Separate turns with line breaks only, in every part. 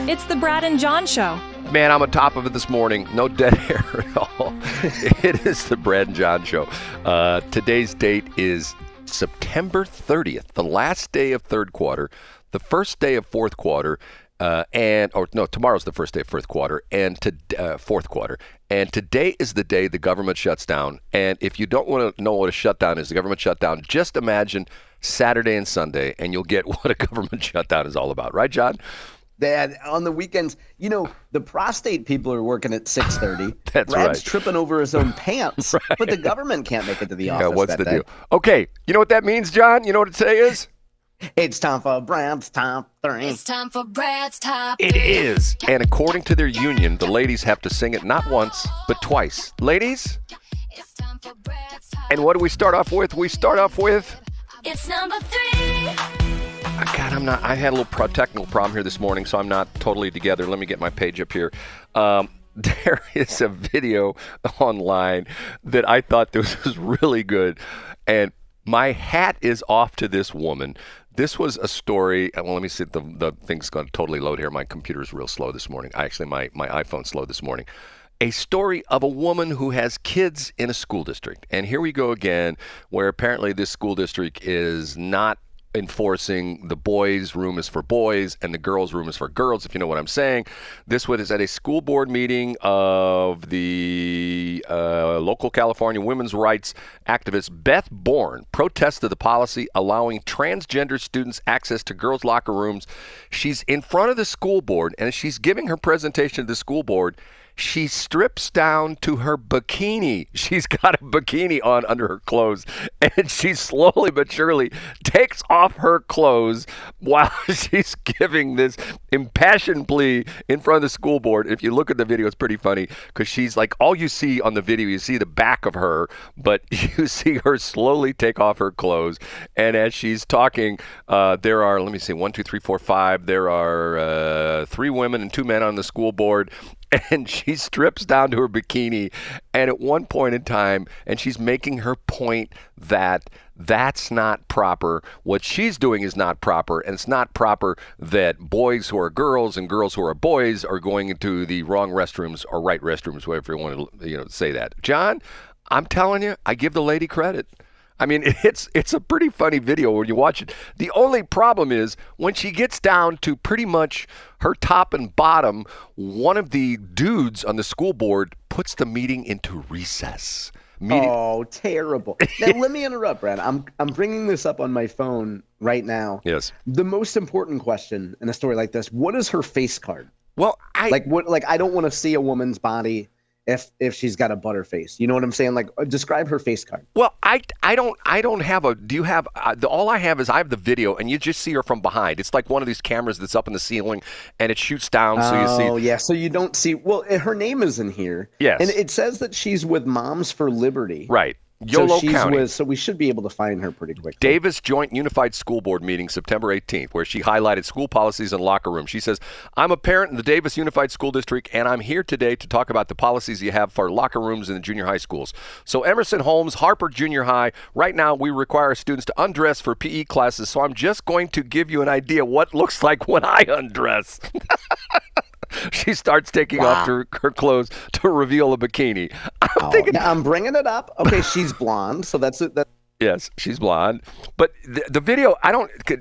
It's the Brad and John Show.
Man, I'm on top of it this morning. No dead air at all. It is the Brad and John Show. Today's date is September 30th, the last day of third quarter, the first day of fourth quarter, tomorrow's the first day of fourth quarter, and fourth quarter. And today is the day the government shuts down. And if you don't want to know what a shutdown is, the government shutdown, just imagine Saturday and Sunday, and you'll get what a government shutdown is all about. Right, John?
Dad, on the weekends, the prostate people are working at 6:30.
That's
Brad's
right.
tripping over his own pants,
Right.
but the government can't make it to the office.
Yeah, what's
that
the
day.
deal? Okay, you know what that means, John? You know what today is?
It's time for Brad's Top 3.
It's time for Brad's Top
It is. And according to their union, the ladies have to sing it not once, but twice. Ladies?
It's time for Brad's Top.
And what do we start off with? We start off with...
It's number 3.
God, I had a little technical problem here this morning, so I'm not totally together. Let me get my page up here. There is a video online that I thought this was really good. And my hat is off to this woman. This was a story. Well, let me see. The thing's going to totally load here. My computer's real slow this morning. Actually, my iPhone's slow this morning. A story of a woman who has kids in a school district. And here we go again, where apparently this school district is not enforcing the boys' room is for boys and the girls' room is for girls, if you know what I'm saying. This was at a school board meeting of the local California women's rights activist Beth Bourne protested the policy allowing transgender students access to girls' locker rooms. She's in front of the school board, and as she's giving her presentation to the school board, she strips down to her bikini. She's got a bikini on under her clothes, and she slowly but surely takes off her clothes while she's giving this impassioned plea in front of the school board. If you look at the video, it's pretty funny because she's like, all you see on the video, you see the back of her, but you see her slowly take off her clothes. And as she's talking, there are, let me see, 1, 2, 3, 4, 5. There are 3 women and 2 men on the school board. And she strips down to her bikini, and at one point in time, and she's making her point that that's not proper. What she's doing is not proper, and it's not proper that boys who are girls and girls who are boys are going into the wrong restrooms or right restrooms, whatever you want to say that. John, I'm telling you, I give the lady credit. I mean, it's a pretty funny video when you watch it. The only problem is when she gets down to pretty much her top and bottom, one of the dudes on the school board puts the meeting into recess.
Oh, terrible. Now, let me interrupt, Brad. I'm bringing this up on my phone right now.
Yes.
The most important question in a story like this, what is her face card?
Well,
I don't want to see a woman's body if she's got a butter face. You know what I'm saying? Like, describe her face card.
Well, I don't have a, do you have, all I have is I have the video, and you just see her from behind. It's like one of these cameras that's up in the ceiling, and it shoots down, so you see.
Oh, yeah, so you don't see, well, her name is in here.
Yes.
And it says that she's with Moms for Liberty.
Right. Yolo County.
So we should be able to find her pretty quickly.
Davis Joint Unified School Board meeting September 18th, where she highlighted school policies and locker rooms. She says, I'm a parent in the Davis Unified School District, and I'm here today to talk about the policies you have for locker rooms in the junior high schools. So Emerson Holmes, Harper Junior High, right now we require students to undress for PE classes, so I'm just going to give you an idea what looks like when I undress. She starts taking off her clothes to reveal a bikini.
I'm bringing it up. Okay, she's blonde, so that's it.
Yes, she's blonde. But the video,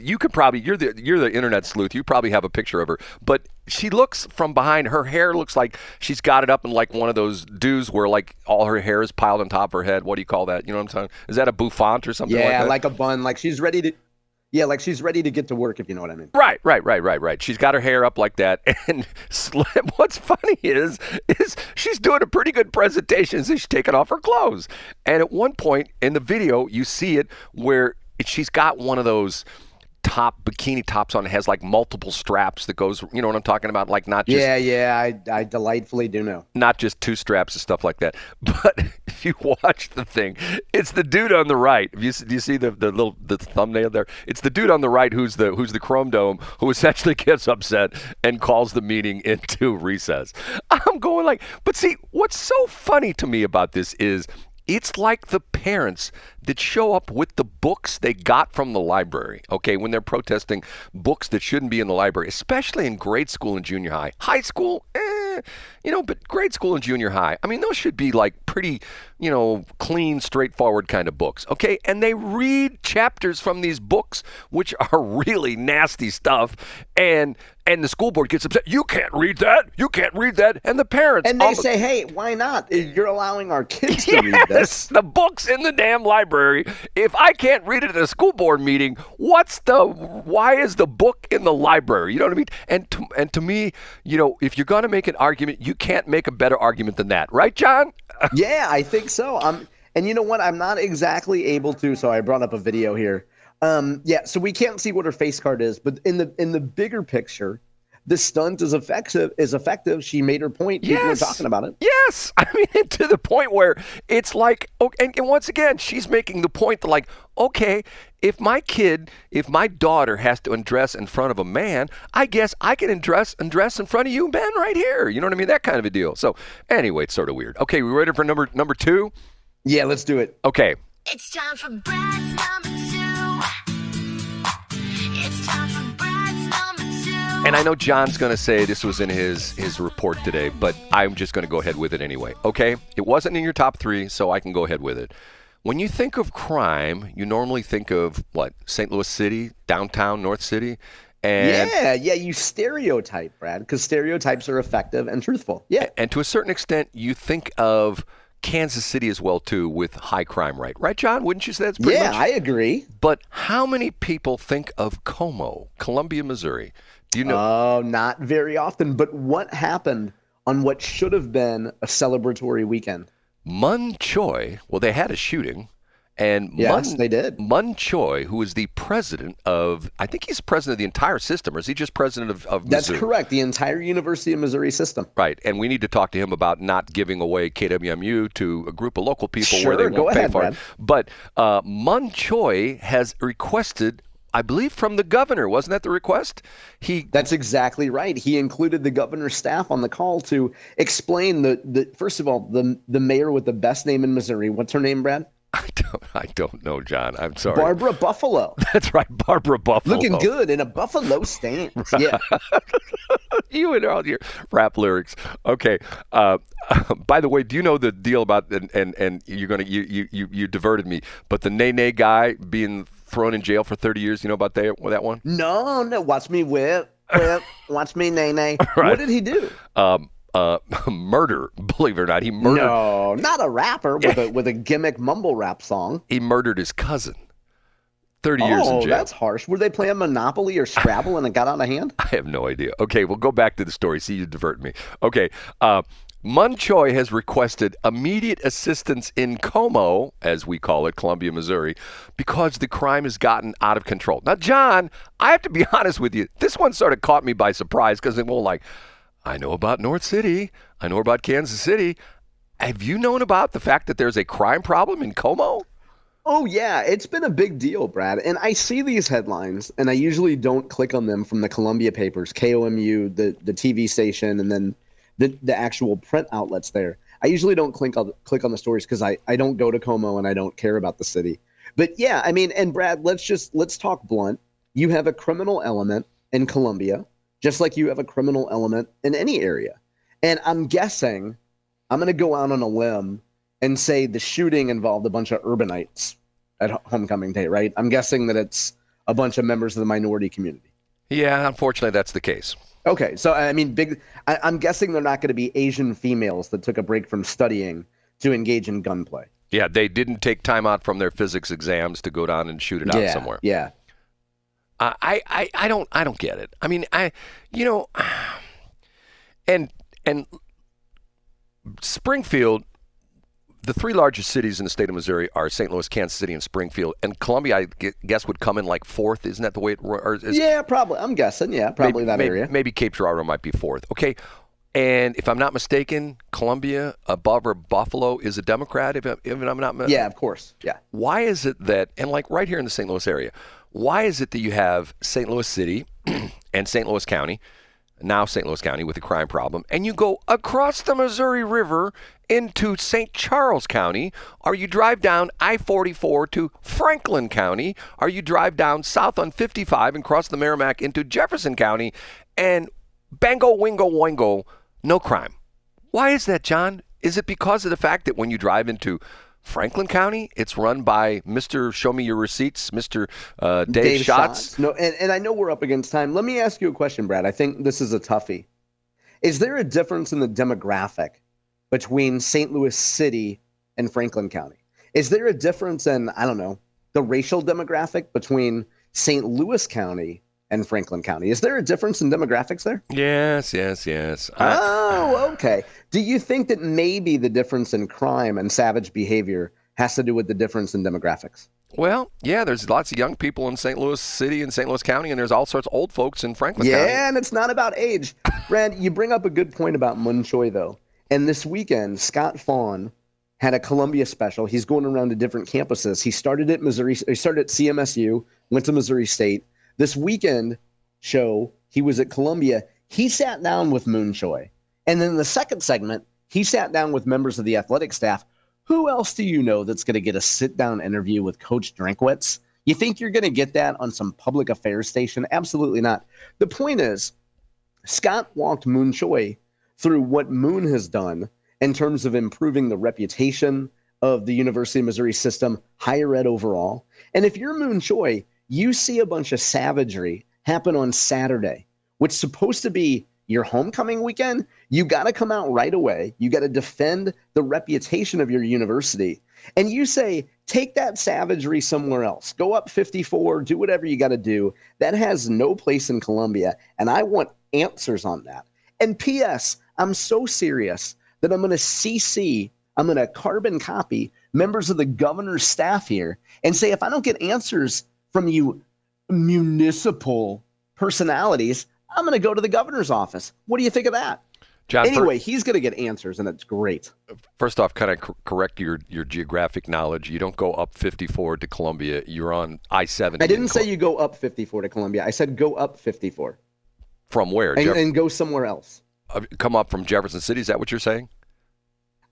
you could probably, you're the internet sleuth. You probably have a picture of her. But she looks from behind, her hair looks like she's got it up in like one of those do's where like all her hair is piled on top of her head. What do you call that? You know what I'm talking? Is that a bouffant or something like that?
Yeah, like a bun. Like she's ready to. Yeah, like she's ready to get to work, if you know what I mean.
Right. She's got her hair up like that. And what's funny is she's doing a pretty good presentation as she's taking off her clothes. And at one point in the video, you see it where she's got one of those bikini tops on. It has like multiple straps that goes, you know what I'm talking about? Like not just.
Yeah, I delightfully do know.
Not just 2 straps and stuff like that. But if you watch the thing, it's the dude on the right. Do you see the thumbnail there? It's the dude on the right who's the Chrome Dome, who essentially gets upset and calls the meeting into recess. I'm going like, but see, what's so funny to me about this is It's like the parents that show up with the books they got from the library, okay, when they're protesting books that shouldn't be in the library, especially in grade school and junior high. High school, but grade school and junior high, I mean, those should be like pretty, clean, straightforward kind of books, okay? And they read chapters from these books, which are really nasty stuff, and the school board gets upset. You can't read that. You can't read that. And the parents.
And they say, hey, why not? You're allowing our kids to read this.
The book's in the damn library. If I can't read it at a school board meeting, why is the book in the library? You know what I mean? And to me, if you're going to make an argument, you can't make a better argument than that. Right, John?
Yeah, I think so. And you know what? I'm not exactly able to. So I brought up a video here. So we can't see what her face card is, but in the bigger picture, the stunt is effective. She made her point. People are talking about it.
Yes. I mean, to the point where it's like, okay, and once again, she's making the point that, like, okay, if my daughter has to undress in front of a man, I guess I can undress in front of you men right here. You know what I mean? That kind of a deal. So anyway, it's sort of weird. Okay, we ready for number 2?
Yeah, let's do it.
Okay.
It's time for Brad's number 2. It's time for Brad's number 2.
And I know John's going to say this was in his report today, but I'm just going to go ahead with it anyway. Okay? It wasn't in your top 3, so I can go ahead with it. When you think of crime, you normally think of, what, St. Louis City, downtown North City? And
you stereotype, Brad, because stereotypes are effective and truthful. Yeah.
And to a certain extent, you think of Kansas City as well, too, with high crime rate. Right, John? Wouldn't you say that's pretty much?
Yeah, I agree.
But how many people think of CoMo, Columbia, Missouri? Do you know?
Oh, not very often. But what happened on what should have been a celebratory weekend?
Mun Choi, well, they had a shooting. And
yes, they did.
Mun Choi, who is the president of, I think he's president of the entire system, or is he just president of Missouri?
That's correct, the entire University of Missouri system.
Right, and we need to talk to him about not giving away KWMU to a group of local people where they won't pay for it. But Mun Choi has requested, I believe, from the governor. Wasn't that the request?
That's exactly right. He included the governor's staff on the call to explain the first of all, the mayor with the best name in Missouri. What's her name, Brad?
I don't know, John. I'm sorry.
Barbara Buffalo.
That's right, Barbara Buffalo.
Looking good in a Buffalo stance. Yeah.
You and all your rap lyrics. Okay. By the way, do you know the deal about and you're gonna you diverted me, but the Nay guy being thrown in jail for 30 years? You know about that one?
No. Watch me whip. Watch me Nay.
Right.
What did he do?
Murder, believe it or not. He murdered.
No, not a rapper with a gimmick mumble rap song.
He murdered his cousin. 30 years in jail. Oh,
that's harsh. Were they playing Monopoly or Scrabble and it got out of hand?
I have no idea. Okay, we'll go back to the story. See, you divert me. Okay, Mun Choi has requested immediate assistance in CoMo, as we call it, Columbia, Missouri, because the crime has gotten out of control. Now, John, I have to be honest with you. This one sort of caught me by surprise because it won't I know about North City. I know about Kansas City. Have you known about the fact that there's a crime problem in CoMo?
Oh, yeah. It's been a big deal, Brad. And I see these headlines, and I usually don't click on them from the Columbia papers, KOMU, the TV station, and then the actual print outlets there. I usually don't click on the stories because I don't go to CoMo and I don't care about the city. But, yeah, I mean, and Brad, let's talk blunt. You have a criminal element in Columbia, just like you have a criminal element in any area. And I'm guessing, I'm going to go out on a limb and say the shooting involved a bunch of urbanites at homecoming day, right? I'm guessing that it's a bunch of members of the minority community.
Yeah, unfortunately, that's the case.
Okay, so I mean, I'm guessing they're not going to be Asian females that took a break from studying to engage in gunplay.
Yeah, they didn't take time out from their physics exams to go down and shoot it out somewhere.
Yeah.
I don't get it. I mean, and Springfield, the 3 largest cities in the state of Missouri are St. Louis, Kansas City, and Springfield. And Columbia, I guess, would come in like 4th. Isn't that the way it is?
Yeah, probably. I'm guessing. Yeah, probably that area.
Maybe Cape Girardeau might be 4th. Okay. And if I'm not mistaken, Columbia, Barbara Buffalo is a Democrat. If I'm not mistaken.
Yeah, of course. Yeah.
Why is it that, and like right here in the St. Louis area, why is it that you have St. Louis City and St. Louis County, now St. Louis County with the crime problem, and you go across the Missouri River into St. Charles County, or you drive down I-44 to Franklin County, or you drive down south on 55 and cross the Merrimack into Jefferson County, and bango, wingo, wingo, no crime. Why is that, John? Is it because of the fact that when you drive into Franklin County, it's run by Mr. Show Me Your Receipts, Mr. Dave Schatz?
No, and I know we're up against time. Let me ask you a question, Brad. I think this is a toughie. Is there a difference in the demographic between St. Louis City and Franklin County? Is there a difference in, I don't know, the racial demographic between St. Louis County and Franklin County? Is there a difference in demographics there?
Yes.
Oh, okay. Do you think that maybe the difference in crime and savage behavior has to do with the difference in demographics?
Well, yeah, there's lots of young people in St. Louis City and St. Louis County, and there's all sorts of old folks in Franklin County.
Yeah, and it's not about age. Brad, you bring up a good point about Mun Choi, though. And this weekend, Scott Fawn had a Columbia special. He's going around to different campuses. He started at Missouri. He started at CMSU, went to Missouri State. This weekend show, he was at Columbia. He sat down with Mun Choi. And then in the second segment, he sat down with members of the athletic staff. Who else do you know that's going to get a sit-down interview with Coach Drinkwitz? You think you're going to get that on some public affairs station? Absolutely not. The point is, Scott walked Mun Choi through what Moon has done in terms of improving the reputation of the University of Missouri system, higher ed overall. And if you're Mun Choi, you see a bunch of savagery happen on Saturday, which is supposed to be your homecoming weekend. You got to come out right away. You got to defend the reputation of your university. And you say, take that savagery somewhere else. Go up 54, do whatever you got to do. That has no place in Columbia. And I want answers on that. And P.S., I'm so serious that I'm going to carbon copy members of the governor's staff here and say, if I don't get answers from you municipal personalities, I'm going to go to the governor's office. What do you think of that?
John,
anyway, he's going to get answers, and it's great.
First off, kind of correct your geographic knowledge. You don't go up 54 to Columbia. You're on I-70.
I didn't say you go up 54 to Columbia. I said go up 54.
From where?
And go somewhere else.
Come up from Jefferson City? Is that what you're saying?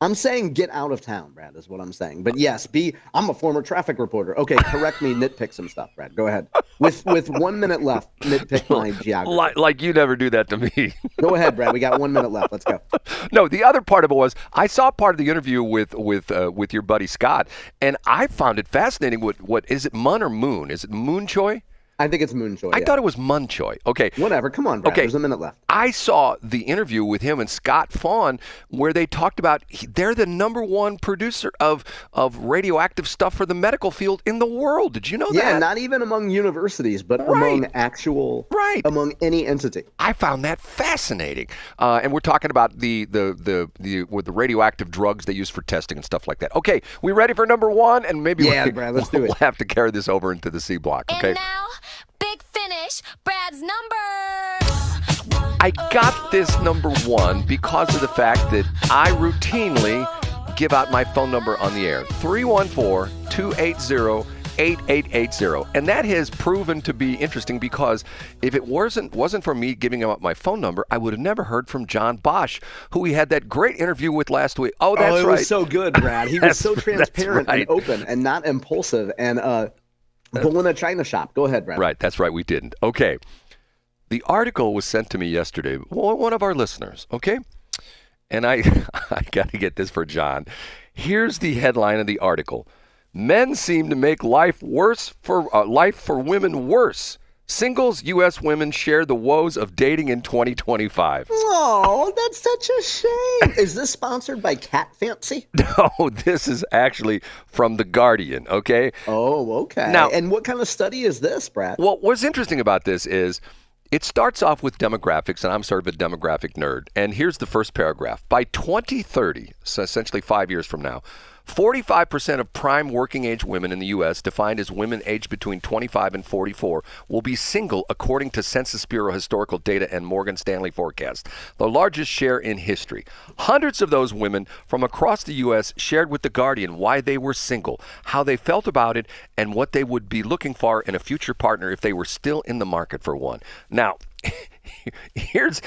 I'm saying get out of town, Brad, is what I'm saying. But yes, I'm a former traffic reporter. Okay, correct me, nitpick some stuff, Brad. Go ahead. With 1 minute left, nitpick my geography.
Like you never do that to me.
Go ahead, Brad. We got 1 minute left. Let's go.
No, the other part of it was I saw part of the interview with your buddy Scott, and I found it fascinating. What is it, Mun or Moon? Is it Mun Choi?
I think it's Mun Choi.
I thought it was Mun Choi. Okay.
Whatever. Come on, Brad.
Okay.
There's a minute left.
I saw the interview with him and Scott Fawn where they talked about they're the number one producer of radioactive stuff for the medical field in the world. Did you know that?
Yeah, not even among universities, but among among any entity.
I found that fascinating. And we're talking about the radioactive drugs they use for testing and stuff like that. Okay, we ready for number one? And maybe
Brad, let's do it.
We'll have to carry this over into the C block. Okay.
And now, big finish, Brad's number.
I got this number one because of the fact that I routinely give out my phone number on the air, 314-280-8880. And that has proven to be interesting because if it wasn't for me giving out my phone number, I would have never heard from John Bosch, who we had that great interview with last week. Oh, that's right.
It was so good, Brad. He was so transparent and open and not impulsive and bull in a china shop. Go ahead, Brad.
Right, that's right. We didn't. Okay. The article was sent to me yesterday, one of our listeners, okay? And I got to get this for John. Here's the headline of the article. Men seem to make life for women worse. Singles U.S. women share the woes of dating in 2025.
Oh, that's such a shame. Is this sponsored by Cat Fancy?
No, this is actually from The Guardian, okay?
Oh, okay.
Now,
and what kind of study is this, Brad?
Well, what's interesting about this is it starts off with demographics, and I'm sort of a demographic nerd. And here's the first paragraph. By 2030, so essentially 5 years from now, 45% of prime working age women in the U.S., defined as women aged between 25 and 44, will be single according to Census Bureau historical data and Morgan Stanley forecast, the largest share in history. Hundreds of those women from across the U.S. shared with The Guardian why they were single, how they felt about it, and what they would be looking for in a future partner if they were still in the market for one. Now, Here's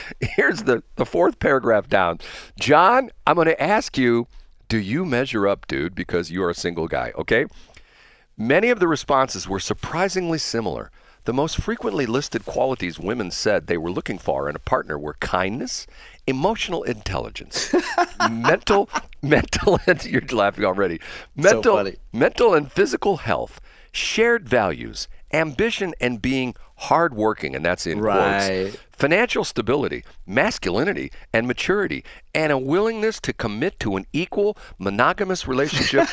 the fourth paragraph down. John, I'm going to ask you, do you measure up, dude? Because you're a single guy, okay? Many of the responses were surprisingly similar. The most frequently listed qualities women said they were looking for in a partner were kindness, emotional intelligence, mental, you're laughing already, mental and physical health, shared values, ambition, and being hardworking, and that's in quotes, financial stability, masculinity, and maturity, and a willingness to commit to an equal monogamous relationship,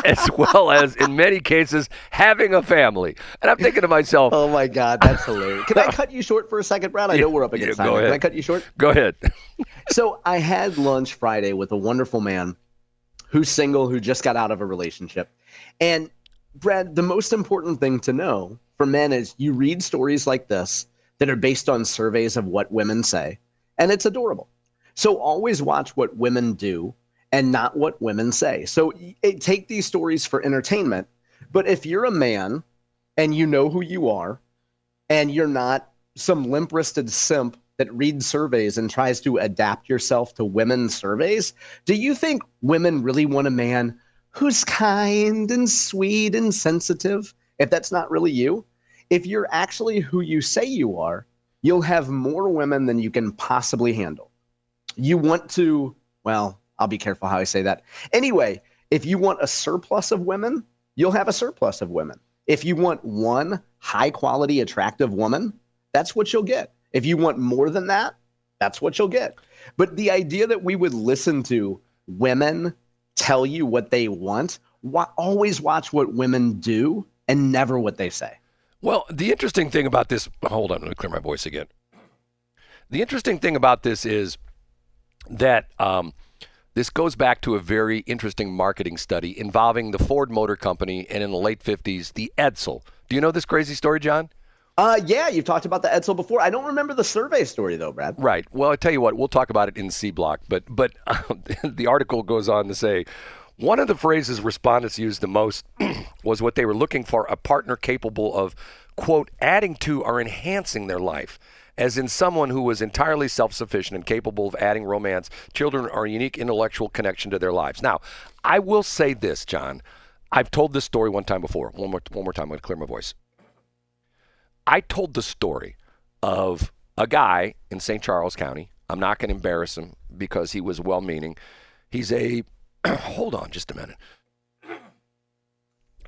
as well as, in many cases, having a family. And I'm thinking to myself,
oh my God, that's hilarious. Can I cut you short for a second, Brad? I know we're up against time. Can I cut you short?
Go ahead.
So I had lunch Friday with a wonderful man who's single, who just got out of a relationship. And Brad, the most important thing to know for men is you read stories like this that are based on surveys of what women say, and it's adorable. So always watch what women do and not what women say. So take these stories for entertainment, but if you're a man and you know who you are and you're not some limp-wristed simp that reads surveys and tries to adapt yourself to women's surveys, do you think women really want a man who's kind and sweet and sensitive, if that's not really you? If you're actually who you say you are, you'll have more women than you can possibly handle. You want to, well, I'll be careful how I say that. Anyway, if you want a surplus of women, you'll have a surplus of women. If you want one high-quality, attractive woman, that's what you'll get. If you want more than that, that's what you'll get. But the idea that we would listen to women tell you what they want, always watch what women do and never what they say.
Well, the interesting thing about this, hold on, let me clear my voice again. The interesting thing about this is that this goes back to a very interesting marketing study involving the Ford Motor Company and in the late 50s, the Edsel. Do you know this crazy story, John?
Yeah, you've talked about the Edsel before. I don't remember the survey story, though, Brad.
Right. Well, I tell you what, we'll talk about it in C Block. But the article goes on to say, one of the phrases respondents used the most was what they were looking for, a partner capable of, quote, adding to or enhancing their life, as in someone who was entirely self-sufficient and capable of adding romance, children, or a unique intellectual connection to their lives. Now, I will say this, John. I've told this story one time before. One more time, I'm going to clear my voice. I told the story of a guy in St. Charles County. I'm not going to embarrass him because he was well-meaning. He's a, hold on just a minute.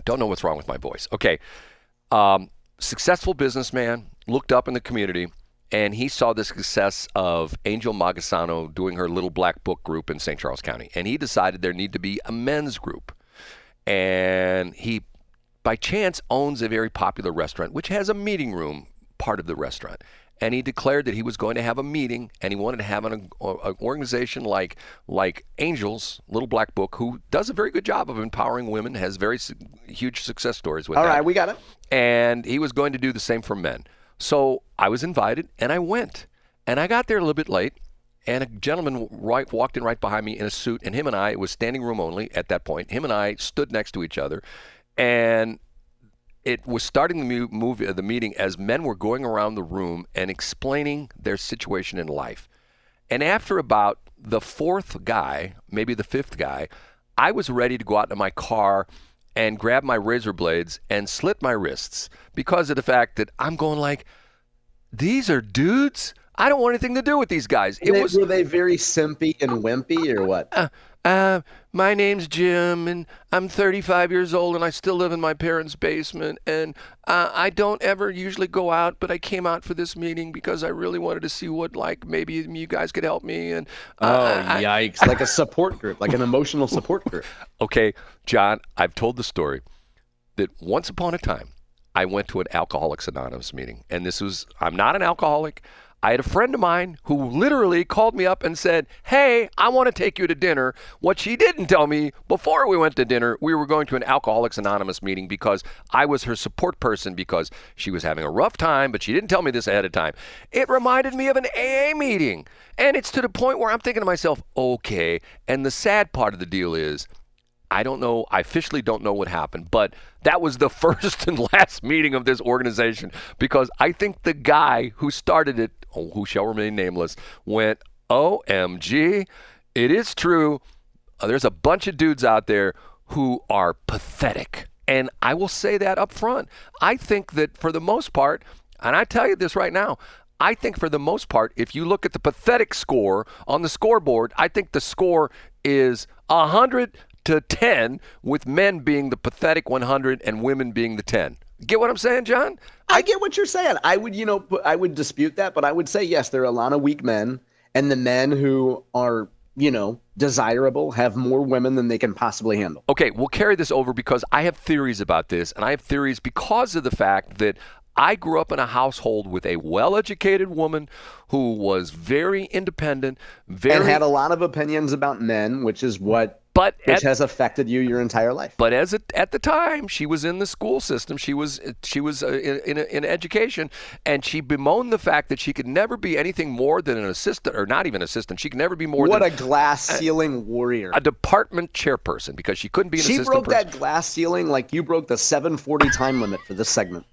Don't know what's wrong with my voice. Okay. Successful businessman, looked up in the community, and he saw the success of Angel Magasano doing her Little Black Book group in St. Charles County. And he decided there needed to be a men's group. And he, by chance, owns a very popular restaurant, which has a meeting room part of the restaurant. And he declared that he was going to have a meeting, and he wanted to have an organization like Angel's Little Black Book, who does a very good job of empowering women, has very huge success stories with that.
All right, we got it.
And he was going to do the same for men. So I was invited, and I went. And I got there a little bit late, and a gentleman walked in right behind me in a suit, and him and I, it was standing room only at that point, him and I stood next to each other, and it was starting the meeting as men were going around the room and explaining their situation in life. And after about the fourth guy, maybe the fifth guy, I was ready to go out to my car and grab my razor blades and slit my wrists because of the fact that I'm going like, these are dudes? I don't want anything to do with these guys.
Were they very simpy and wimpy or what?
My name's Jim, and I'm 35 years old, and I still live in my parents' basement, and I don't ever usually go out, but I came out for this meeting because I really wanted to see what, like, maybe you guys could help me. And
yikes. Like a support group, like an emotional support group.
Okay, John, I've told the story that once upon a time, I went to an Alcoholics Anonymous meeting, and I'm not an alcoholic. I had a friend of mine who literally called me up and said, hey, I want to take you to dinner. What she didn't tell me, before we went to dinner, we were going to an Alcoholics Anonymous meeting because I was her support person because she was having a rough time, but she didn't tell me this ahead of time. It reminded me of an AA meeting. And it's to the point where I'm thinking to myself, okay. And the sad part of the deal is, I don't know. I officially don't know what happened, but that was the first and last meeting of this organization because I think the guy who started it who shall remain nameless, went, OMG, it is true. There's a bunch of dudes out there who are pathetic. And I will say that up front. I think that for the most part, and I tell you this right now, I think for the most part, if you look at the pathetic score on the scoreboard, I think the score is 100 to 10, with men being the pathetic 100 and women being the 10. Get what I'm saying, John?
I get what you're saying. I would dispute that, but I would say, yes, there are a lot of weak men, and the men who are, desirable have more women than they can possibly handle.
Okay, we'll carry this over because I have theories about this, and I have theories because of the fact that I grew up in a household with a well-educated woman who was very independent,
and had a lot of opinions about men, which is what has affected you your entire life.
But at the time, she was in the school system. She was in education, and she bemoaned the fact that she could never be anything more than an assistant, or not even assistant. She could never be more than
a glass ceiling warrior,
a department chairperson, because she couldn't be an assistant.
She broke that glass ceiling like you broke the 7:40 time limit for this segment.